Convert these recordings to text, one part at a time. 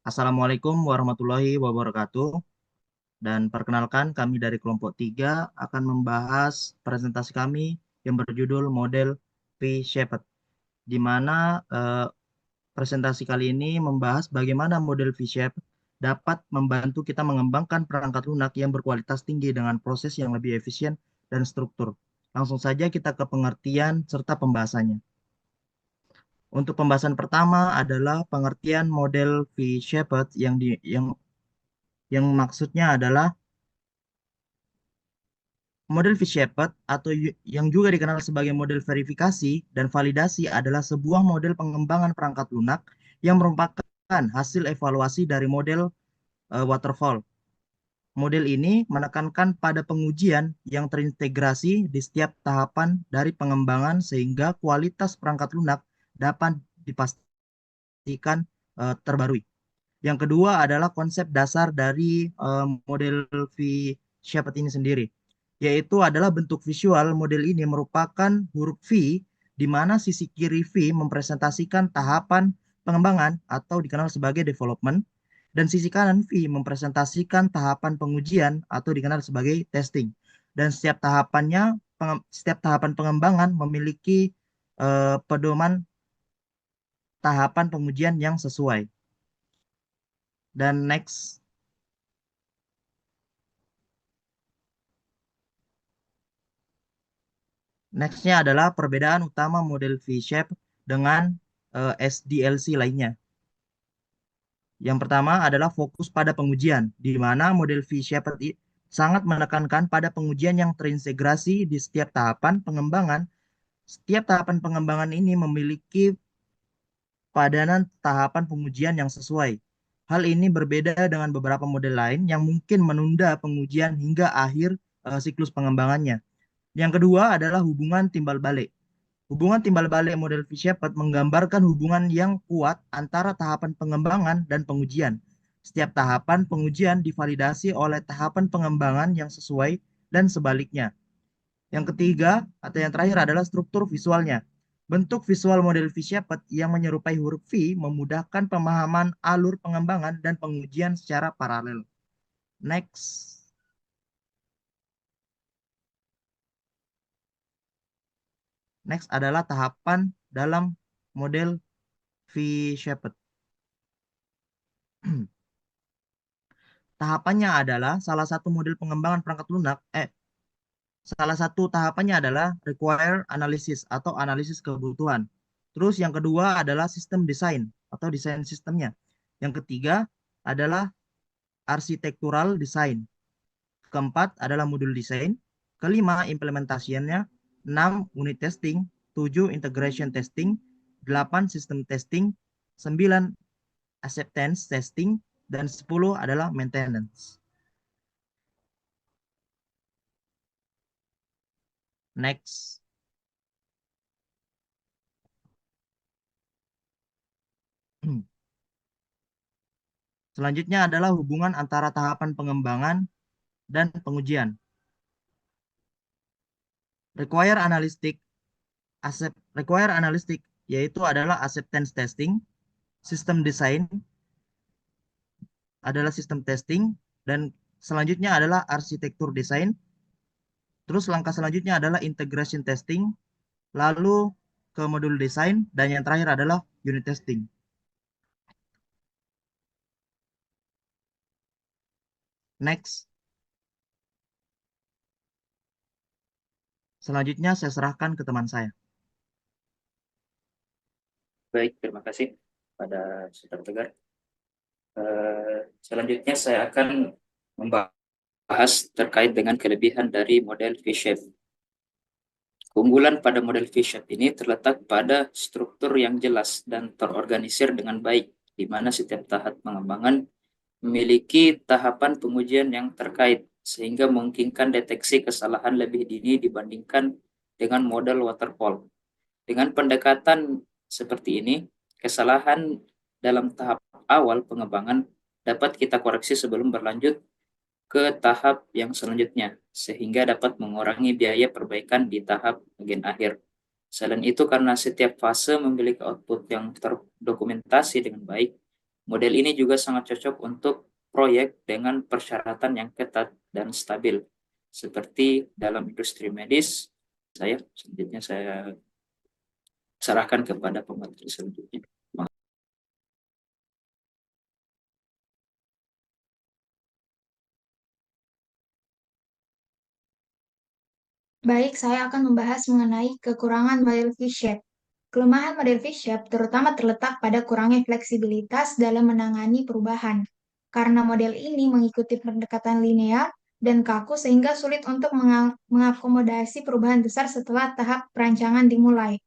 Assalamualaikum warahmatullahi wabarakatuh. Dan perkenalkan kami dari kelompok 3 akan membahas presentasi kami yang berjudul model V-Shaped, di mana presentasi kali ini membahas bagaimana model V-Shaped dapat membantu kita mengembangkan perangkat lunak yang berkualitas tinggi dengan proses yang lebih efisien dan struktur. Langsung saja kita ke pengertian serta pembahasannya. Untuk pembahasan pertama adalah pengertian model V-Shaped yang maksudnya adalah model V-shaped atau yang juga dikenal sebagai model verifikasi dan validasi adalah sebuah model pengembangan perangkat lunak yang merupakan hasil evaluasi dari model waterfall. Model ini menekankan pada pengujian yang terintegrasi di setiap tahapan dari pengembangan sehingga kualitas perangkat lunak dapat dipastikan terbarui. Yang kedua adalah konsep dasar dari model V-shaped ini sendiri, yaitu adalah bentuk visual model ini merupakan huruf V, di mana sisi kiri V mempresentasikan tahapan pengembangan atau dikenal sebagai development, dan sisi kanan V mempresentasikan tahapan pengujian atau dikenal sebagai testing. Dan setiap tahapan pengembangan memiliki pedoman tahapan pengujian yang sesuai. Dan nextnya adalah perbedaan utama model V-shape dengan SDLC lainnya. Yang pertama adalah fokus pada pengujian, di mana model V-shape sangat menekankan pada pengujian yang terintegrasi di setiap tahapan pengembangan. Setiap tahapan pengembangan ini memiliki padanan tahapan pengujian yang sesuai. Hal ini berbeda dengan beberapa model lain yang mungkin menunda pengujian hingga akhir siklus pengembangannya. Yang kedua adalah hubungan timbal balik. Hubungan timbal balik model V-shaped menggambarkan hubungan yang kuat antara tahapan pengembangan dan pengujian. Setiap tahapan pengujian divalidasi oleh tahapan pengembangan yang sesuai dan sebaliknya. Yang ketiga atau yang terakhir adalah struktur visualnya. Bentuk visual model V-shaped yang menyerupai huruf V memudahkan pemahaman alur pengembangan dan pengujian secara paralel. Next. Next adalah tahapan dalam model V-shaped. Tahapannya adalah salah satu tahapannya adalah require analysis atau analisis kebutuhan. Terus yang kedua adalah sistem desain atau desain sistemnya. Yang ketiga adalah arsitektural design. Keempat adalah modul desain. Kelima implementasinya. 6 unit testing. 7 integration testing. 8 sistem testing. 9 acceptance testing. Dan 10 adalah maintenance. Next. Selanjutnya adalah hubungan antara tahapan pengembangan dan pengujian. Require analytic, require analytic yaitu adalah acceptance testing, sistem design adalah sistem testing, dan selanjutnya adalah arsitektur desain. Terus langkah selanjutnya adalah integration testing, lalu ke modul desain, dan yang terakhir adalah unit testing. Next. Selanjutnya saya serahkan ke teman saya. Baik, terima kasih pada Saudara Tegar. Selanjutnya saya akan membahas terkait dengan kelebihan dari model V-shape. Keunggulan pada model V-shape ini terletak pada struktur yang jelas dan terorganisir dengan baik, di mana setiap tahap pengembangan memiliki tahapan pengujian yang terkait, sehingga memungkinkan deteksi kesalahan lebih dini dibandingkan dengan model waterfall. Dengan pendekatan seperti ini, kesalahan dalam tahap awal pengembangan dapat kita koreksi sebelum berlanjut ke tahap yang selanjutnya, sehingga dapat mengurangi biaya perbaikan di tahap bagian akhir. Selain itu, karena setiap fase memiliki output yang terdokumentasi dengan baik, Model ini juga sangat cocok untuk proyek dengan persyaratan yang ketat dan stabil, seperti dalam industri medis. Selanjutnya saya serahkan kepada pemateri selanjutnya. Baik, saya akan membahas mengenai kekurangan model V-shape. Kelemahan model V-shape terutama terletak pada kurangnya fleksibilitas dalam menangani perubahan. Karena model ini mengikuti pendekatan linear dan kaku sehingga sulit untuk mengakomodasi perubahan besar setelah tahap perancangan dimulai.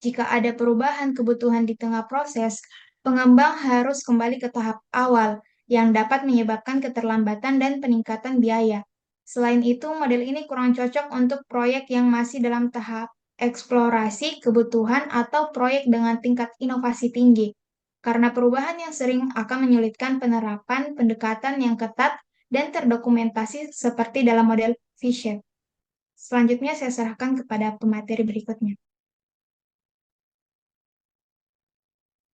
Jika ada perubahan kebutuhan di tengah proses, pengembang harus kembali ke tahap awal yang dapat menyebabkan keterlambatan dan peningkatan biaya. Selain itu, model ini kurang cocok untuk proyek yang masih dalam tahap eksplorasi kebutuhan atau proyek dengan tingkat inovasi tinggi, karena perubahan yang sering akan menyulitkan penerapan pendekatan yang ketat dan terdokumentasi seperti dalam model V-shape. Selanjutnya, saya serahkan kepada pemateri berikutnya.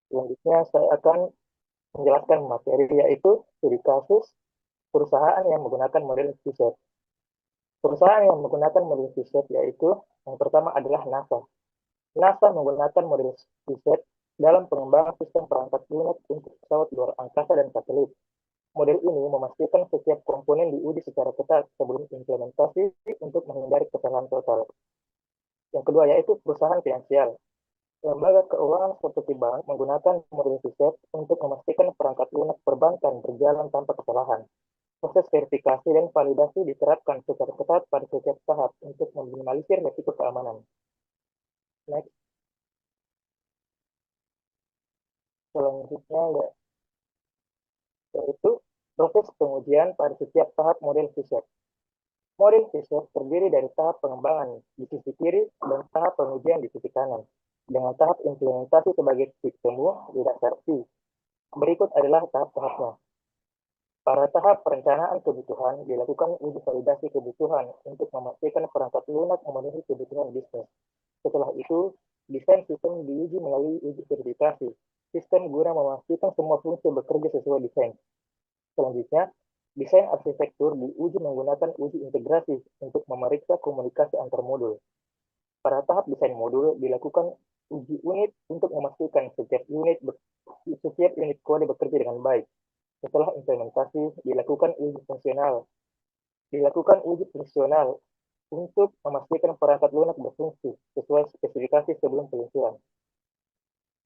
Selanjutnya saya akan menjelaskan materi, yaitu studi kasus perusahaan yang menggunakan model V-shape. Perusahaan yang menggunakan model V-shape yaitu yang pertama adalah NASA. NASA menggunakan model V-shape dalam pengembangan sistem perangkat lunak untuk pesawat luar angkasa dan satelit. Model ini memastikan setiap komponen diuji secara ketat sebelum implementasi untuk menghindari kesalahan total. Yang kedua yaitu perusahaan finansial. Lembaga keuangan seperti bank menggunakan model V-shape untuk memastikan perangkat lunak perbankan berjalan tanpa kesalahan. Proses verifikasi dan validasi diterapkan secara ketat pada setiap tahap untuk meminimalisir risiko keamanan. Next. Selanjutnya yaitu proses pengujian pada setiap tahap model V-shape. Model V-shape terdiri dari tahap pengembangan di sisi kiri dan tahap pengujian di sisi kanan, dengan tahap implementasi sebagai titik temu di dasar V. Berikut adalah tahap-tahapnya. Pada tahap perencanaan kebutuhan, dilakukan uji validasi kebutuhan untuk memastikan perangkat lunak memenuhi kebutuhan bisnis. Setelah itu, desain sistem diuji melalui uji verifikasi. Sistem guna memastikan semua fungsi bekerja sesuai desain. Selanjutnya, desain arsitektur diuji menggunakan uji integrasi untuk memeriksa komunikasi antar modul. Pada tahap desain modul, dilakukan uji unit untuk memastikan setiap unit kode bekerja dengan baik. Setelah implementasi, dilakukan uji fungsional untuk memastikan perangkat lunak berfungsi sesuai spesifikasi sebelum peluncuran.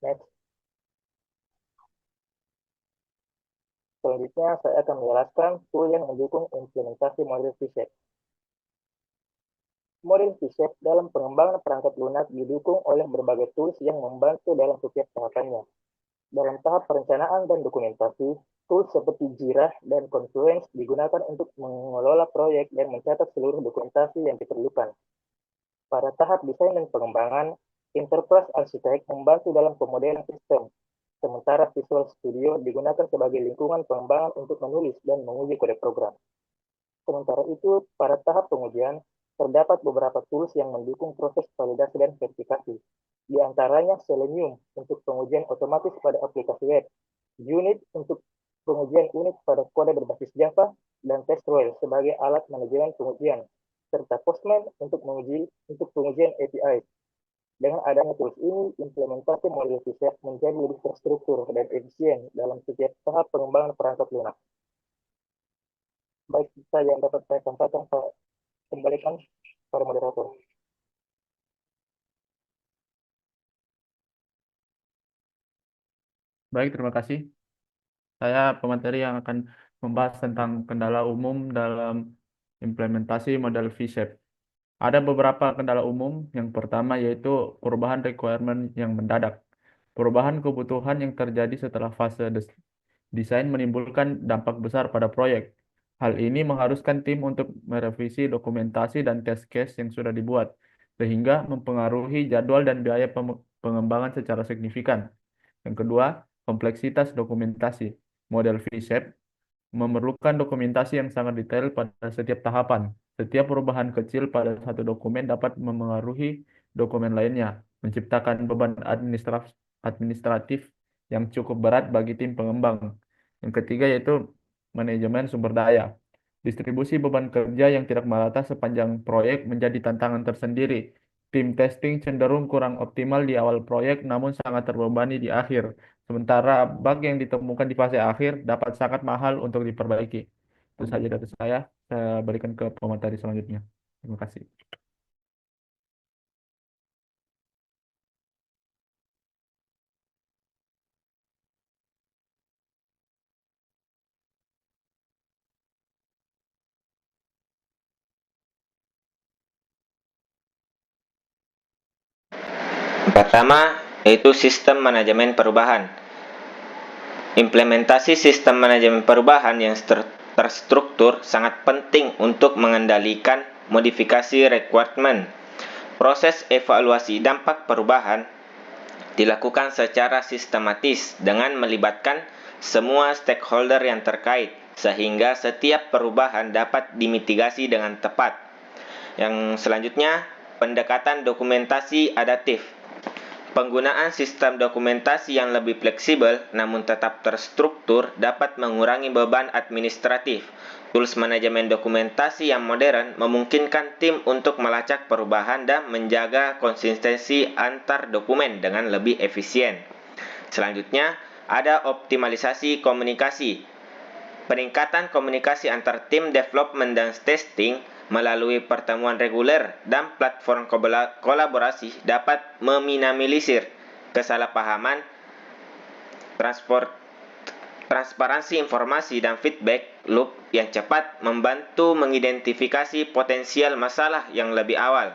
Next. Selanjutnya, saya akan menjelaskan tool yang mendukung implementasi model V-shape. Model V-shape dalam pengembangan perangkat lunak didukung oleh berbagai tools yang membantu dalam setiap tahapannya. Dalam tahap perencanaan dan dokumentasi, tools seperti Jira dan Confluence digunakan untuk mengelola proyek dan mencatat seluruh dokumentasi yang diperlukan. Pada tahap desain dan pengembangan, Enterprise Architect membantu dalam pemodelan sistem, sementara Visual Studio digunakan sebagai lingkungan pengembangan untuk menulis dan menguji kode program. Sementara itu, pada tahap pengujian, terdapat beberapa tools yang mendukung proses validasi dan verifikasi. Di antaranya Selenium untuk pengujian otomatis pada aplikasi web, Unit untuk pengujian unit pada kode berbasis Java, dan TestRail sebagai alat manajemen pengujian, serta Postman untuk pengujian API. Dengan adanya tools ini, implementasi model V-shape menjadi lebih terstruktur dan efisien dalam setiap tahap pengembangan perangkat lunak. Baik, saya yang dapat saya sampaikan, saya kembalikan pada moderator. Baik, terima kasih. Saya pemateri yang akan membahas tentang kendala umum dalam implementasi model V-shape. Ada beberapa kendala umum. Yang pertama yaitu perubahan requirement yang mendadak. Perubahan kebutuhan yang terjadi setelah fase desain menimbulkan dampak besar pada proyek. Hal ini mengharuskan tim untuk merevisi dokumentasi dan test case yang sudah dibuat, sehingga mempengaruhi jadwal dan biaya pengembangan secara signifikan. Yang kedua, kompleksitas dokumentasi. Model V-shape memerlukan dokumentasi yang sangat detail pada setiap tahapan. Setiap perubahan kecil pada satu dokumen dapat memengaruhi dokumen lainnya, menciptakan beban administratif yang cukup berat bagi tim pengembang. Yang ketiga yaitu manajemen sumber daya. Distribusi beban kerja yang tidak merata sepanjang proyek menjadi tantangan tersendiri. Tim testing cenderung kurang optimal di awal proyek namun sangat terbebani di akhir. Sementara bug yang ditemukan di fase akhir dapat sangat mahal untuk diperbaiki. Itu saja dari saya. Saya berikan ke pemateri selanjutnya. Terima kasih. Pertama, yaitu sistem manajemen perubahan. Implementasi sistem manajemen perubahan yang terstruktur sangat penting untuk mengendalikan modifikasi requirement. Proses evaluasi dampak perubahan dilakukan secara sistematis dengan melibatkan semua stakeholder yang terkait, sehingga setiap perubahan dapat dimitigasi dengan tepat. Yang selanjutnya, pendekatan dokumentasi adaptif. Penggunaan sistem dokumentasi yang lebih fleksibel namun tetap terstruktur dapat mengurangi beban administratif. Tools manajemen dokumentasi yang modern memungkinkan tim untuk melacak perubahan dan menjaga konsistensi antar dokumen dengan lebih efisien. Selanjutnya, ada optimalisasi komunikasi. Peningkatan komunikasi antar tim development dan testing melalui pertemuan reguler dan platform kolaborasi dapat meminimalisir kesalahpahaman, transparansi informasi dan feedback loop yang cepat membantu mengidentifikasi potensial masalah yang lebih awal.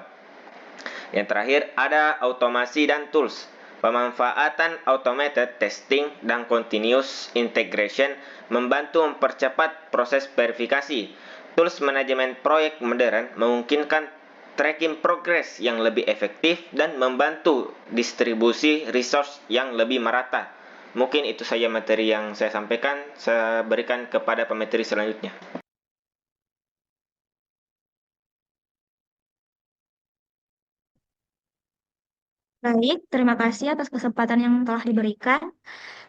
Yang terakhir ada automasi dan tools. Pemanfaatan automated testing dan continuous integration membantu mempercepat proses verifikasi. Tools manajemen proyek modern memungkinkan tracking progress yang lebih efektif dan membantu distribusi resource yang lebih merata. Mungkin itu saja materi yang saya sampaikan. Saya berikan kepada pemateri selanjutnya. Baik, terima kasih atas kesempatan yang telah diberikan.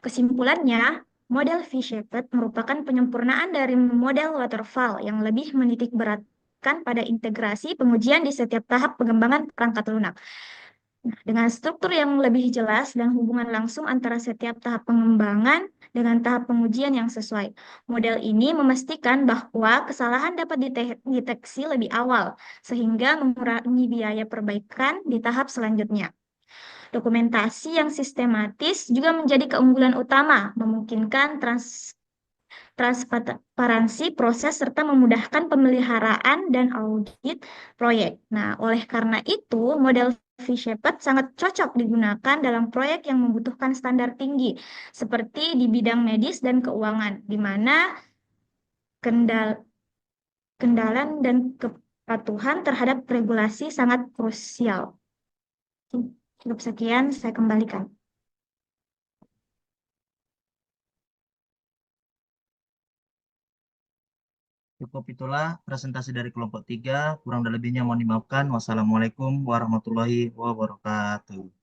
Kesimpulannya, model V-shaped merupakan penyempurnaan dari model waterfall yang lebih menitik beratkan pada integrasi pengujian di setiap tahap pengembangan perangkat lunak. Nah, dengan struktur yang lebih jelas dan hubungan langsung antara setiap tahap pengembangan dengan tahap pengujian yang sesuai. Model ini memastikan bahwa kesalahan dapat dideteksi lebih awal, sehingga mengurangi biaya perbaikan di tahap selanjutnya. Dokumentasi yang sistematis juga menjadi keunggulan utama, memungkinkan transparansi proses serta memudahkan pemeliharaan dan audit proyek. Nah, oleh karena itu, model V-shaped sangat cocok digunakan dalam proyek yang membutuhkan standar tinggi, seperti di bidang medis dan keuangan, di mana kendalan dan kepatuhan terhadap regulasi sangat krusial. Cukup sekian, saya kembalikan. Cukup itulah presentasi dari kelompok 3. Kurang dan lebihnya mohon dimaafkan. Wassalamualaikum warahmatullahi wabarakatuh.